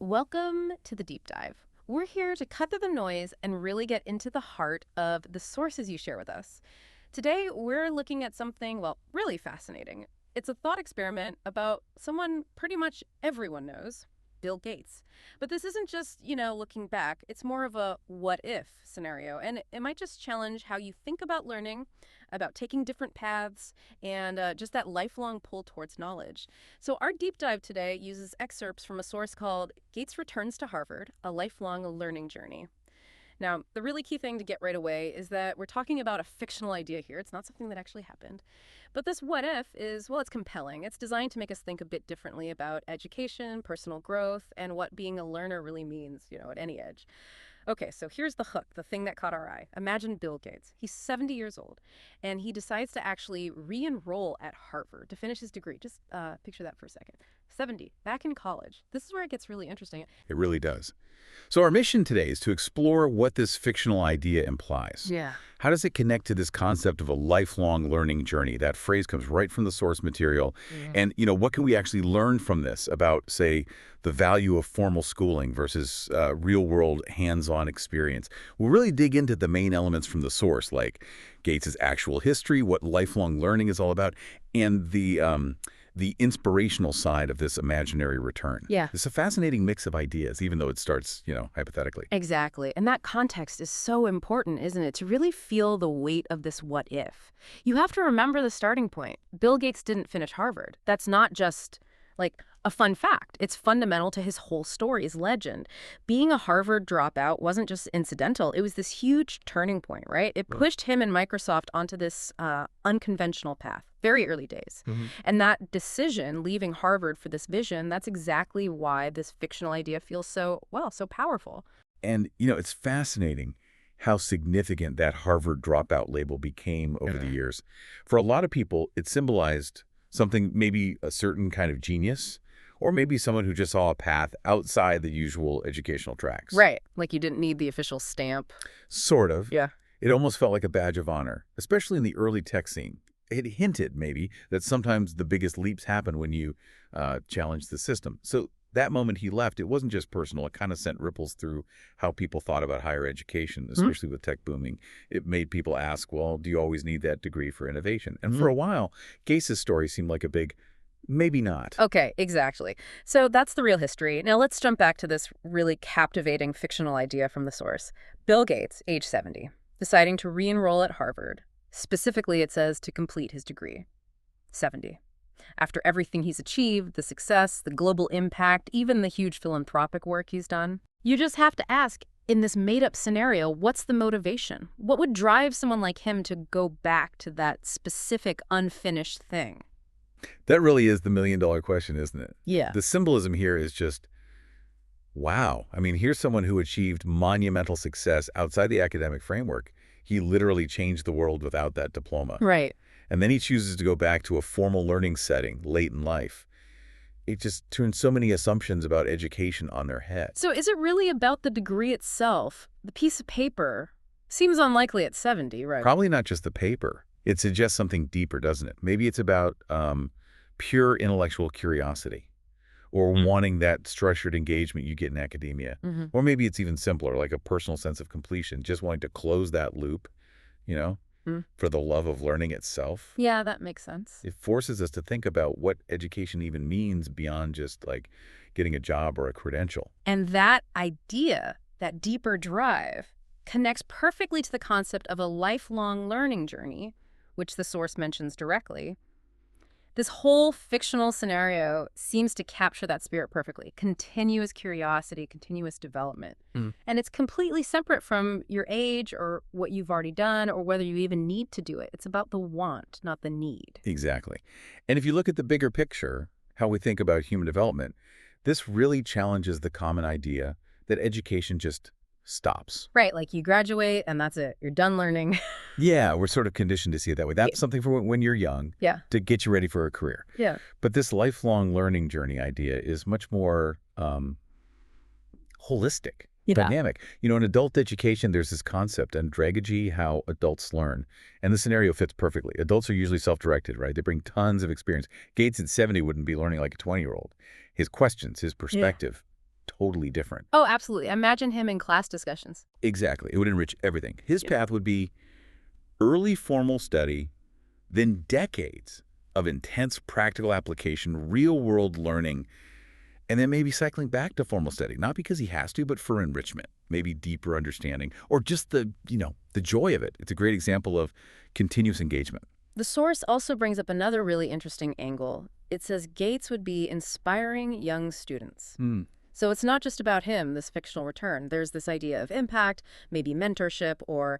Welcome to the deep dive. We're here to cut through the noise and really get into the heart of the sources you share with us. Today, we're looking at something, well, really fascinating. It's a thought experiment about someone pretty much everyone knows, Bill Gates. But this isn't just, looking back. It's more of a what if scenario. And it might just challenge how you think about learning, about taking different paths, and just that lifelong pull towards knowledge. So our deep dive today uses excerpts from a source called Gates Returns to Harvard, A Lifelong Learning Journey. Now, the really key thing to get right away is that we're talking about a fictional idea here. It's not something that actually happened. But this what if is, well, it's compelling. It's designed to make us think a bit differently about education, personal growth, and what being a learner really means, at any age. Okay, so here's the hook, the thing that caught our eye. Imagine Bill Gates. He's 70 years old, and he decides to actually re-enroll at Harvard to finish his degree. Just picture that for a second. 70, back in college. This is where it gets really interesting. It really does. So our mission today is to explore what this fictional idea implies. Yeah. How does it connect to this concept of a lifelong learning journey? That phrase comes right from the source material. Yeah. And, what can we actually learn from this about, say, the value of formal schooling versus real-world hands-on experience? We'll really dig into the main elements from the source, like Gates' actual history, what lifelong learning is all about, and the inspirational side of this imaginary return. Yeah. It's a fascinating mix of ideas, even though it starts, hypothetically. Exactly. And that context is so important, isn't it? To really feel the weight of this what if. You have to remember the starting point. Bill Gates didn't finish Harvard. That's not just like a fun fact. It's fundamental to his whole story, his legend. Being a Harvard dropout wasn't just incidental. It was this huge turning point, right? It pushed him and Microsoft onto this unconventional path, very early days. And that decision, leaving Harvard for this vision, that's exactly why this fictional idea feels so powerful. And, it's fascinating how significant that Harvard dropout label became over the years. For a lot of people, it symbolized something, maybe a certain kind of genius, or maybe someone who just saw a path outside the usual educational tracks. Right. Like you didn't need the official stamp. Sort of. Yeah. It almost felt like a badge of honor, especially in the early tech scene. It hinted, maybe, that sometimes the biggest leaps happen when you challenge the system. So that moment he left, it wasn't just personal. It kind of sent ripples through how people thought about higher education, especially with tech booming. It made people ask, well, do you always need that degree for innovation? And for a while, Gates' story seemed like a big maybe not. Okay, exactly. So that's the real history. Now let's jump back to this really captivating fictional idea from the source. Bill Gates, age 70, deciding to re-enroll at Harvard. Specifically, it says to complete his degree. 70. After everything he's achieved, the success, the global impact, even the huge philanthropic work he's done, you just have to ask, in this made-up scenario, what's the motivation? What would drive someone like him to go back to that specific unfinished thing? That really is the million-dollar question, isn't it? Yeah. The symbolism here is just, wow. I mean, here's someone who achieved monumental success outside the academic framework. He literally changed the world without that diploma. Right. And then he chooses to go back to a formal learning setting late in life. It just turns so many assumptions about education on their head. So is it really about the degree itself? The piece of paper seems unlikely at 70, right? Probably not just the paper. It suggests something deeper, doesn't it? Maybe it's about pure intellectual curiosity or wanting that structured engagement you get in academia. Or maybe it's even simpler, like a personal sense of completion, just wanting to close that loop, for the love of learning itself. Yeah, that makes sense. It forces us to think about what education even means beyond just like getting a job or a credential. And that idea, that deeper drive, connects perfectly to the concept of a lifelong learning journey, which the source mentions directly. This whole fictional scenario seems to capture that spirit perfectly. Continuous curiosity, continuous development. And it's completely separate from your age or what you've already done or whether you even need to do it. It's about the want, not the need. Exactly. And if you look at the bigger picture, how we think about human development, this really challenges the common idea that education just stops. Right, like you graduate and that's it. You're done learning. Yeah, we're sort of conditioned to see it that way. That's something for when you're young, Yeah. to get you ready for a career. Yeah. But this lifelong learning journey idea is much more holistic, dynamic. In adult education, there's this concept, andragogy, how adults learn. And the scenario fits perfectly. Adults are usually self-directed, right? They bring tons of experience. Gates at 70 wouldn't be learning like a 20-year-old. His questions, his perspective, totally different. Oh, absolutely. Imagine him in class discussions. Exactly. It would enrich everything. His Yep. path would be early formal study, then decades of intense practical application, real-world learning, and then maybe cycling back to formal study, not because he has to, but for enrichment, maybe deeper understanding, or just the joy of it. It's a great example of continuous engagement. The source also brings up another really interesting angle. It says Gates would be inspiring young students. Hmm. So it's not just about him, this fictional return. There's this idea of impact, maybe mentorship, or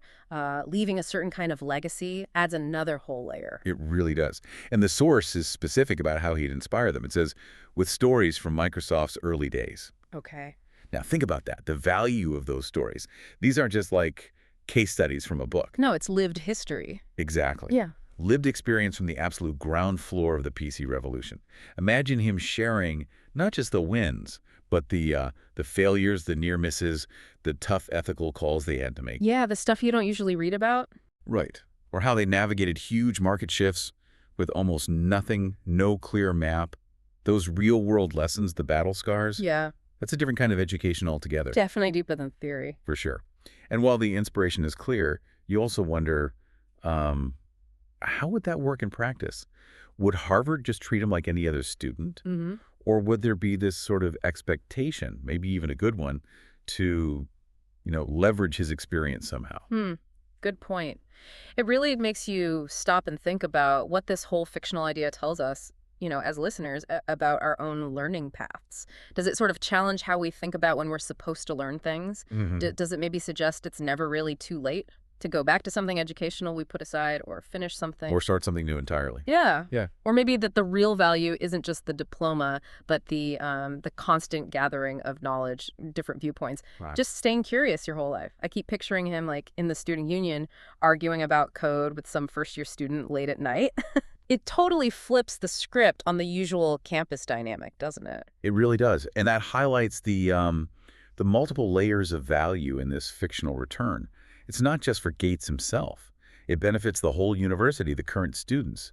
leaving a certain kind of legacy adds another whole layer. It really does. And the source is specific about how he'd inspire them. It says, with stories from Microsoft's early days. Okay. Now, think about that, the value of those stories. These aren't just like case studies from a book. No, it's lived history. Exactly. Yeah. Lived experience from the absolute ground floor of the PC revolution. Imagine him sharing not just the wins, but the failures, the near misses, the tough ethical calls they had to make. Yeah, the stuff you don't usually read about. Right. Or how they navigated huge market shifts with almost nothing, no clear map. Those real-world lessons, the battle scars, Yeah, that's a different kind of education altogether, definitely deeper than theory. for sure. And while the inspiration is clear, you also wonder, how would that work in practice? Would Harvard just treat him like any other student? Mm-hmm. Or would there be this sort of expectation, maybe even a good one, to, leverage his experience somehow? Good point. It really makes you stop and think about what this whole fictional idea tells us, as listeners, about our own learning paths. Does it sort of challenge how we think about when we're supposed to learn things? Hmm. Does it maybe suggest it's never really too late to go back to something educational we put aside or finish something? Or start something new entirely. Yeah. Yeah. Or maybe that the real value isn't just the diploma, but the constant gathering of knowledge, different viewpoints. Right. Just staying curious your whole life. I keep picturing him like in the student union arguing about code with some first-year student late at night. It totally flips the script on the usual campus dynamic, doesn't it? It really does. And that highlights the multiple layers of value in this fictional return. It's not just for Gates himself. It benefits the whole university, the current students.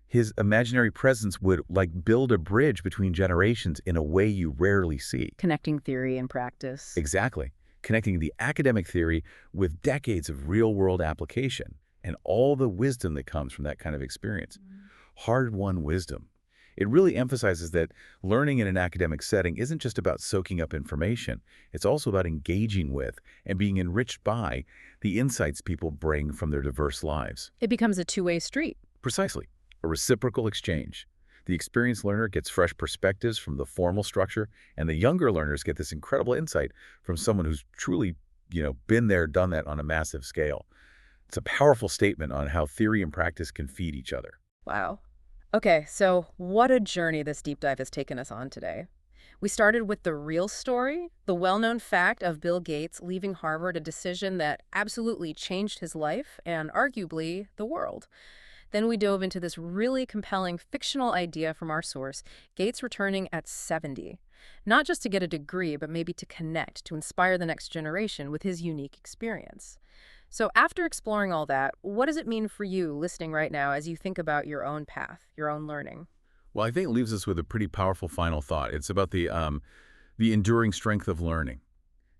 His imaginary presence would build a bridge between generations in a way you rarely see. Connecting theory and practice. Exactly. Connecting the academic theory with decades of real-world application and all the wisdom that comes from that kind of experience. Hard-won wisdom. It really emphasizes that learning in an academic setting isn't just about soaking up information. It's also about engaging with and being enriched by the insights people bring from their diverse lives. It becomes a two-way street. Precisely. A reciprocal exchange. The experienced learner gets fresh perspectives from the formal structure, and the younger learners get this incredible insight from someone who's truly, been there, done that on a massive scale. It's a powerful statement on how theory and practice can feed each other. Wow. Okay, so what a journey this deep dive has taken us on today. We started with the real story, the well-known fact of Bill Gates leaving Harvard, a decision that absolutely changed his life and arguably the world. Then we dove into this really compelling fictional idea from our source, Gates returning at 70. Not just to get a degree, but maybe to connect, to inspire the next generation with his unique experience. So after exploring all that, what does it mean for you listening right now as you think about your own path, your own learning? Well, I think it leaves us with a pretty powerful final thought. It's about the enduring strength of learning.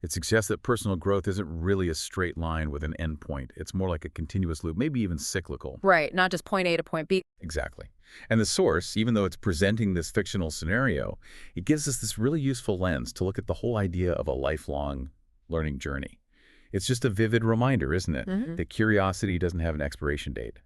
It suggests that personal growth isn't really a straight line with an end point. It's more like a continuous loop, maybe even cyclical. Right, not just point A to point B. Exactly. And the source, even though it's presenting this fictional scenario, it gives us this really useful lens to look at the whole idea of a lifelong learning journey. It's just a vivid reminder, isn't it, that curiosity doesn't have an expiration date.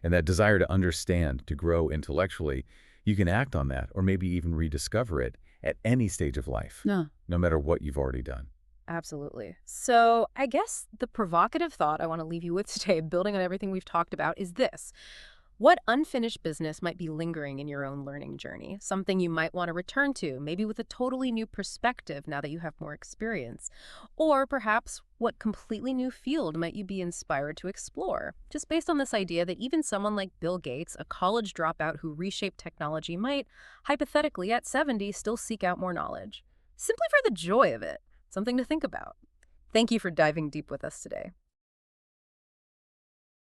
And that desire to understand, to grow intellectually, you can act on that or maybe even rediscover it at any stage of life, No. no matter what you've already done. Absolutely. So I guess the provocative thought I want to leave you with today, building on everything we've talked about, is this. What unfinished business might be lingering in your own learning journey? Something you might want to return to, maybe with a totally new perspective now that you have more experience. Or perhaps what completely new field might you be inspired to explore? Just based on this idea that even someone like Bill Gates, a college dropout who reshaped technology, might, hypothetically at 70, still seek out more knowledge. Simply for the joy of it. Something to think about. Thank you for diving deep with us today.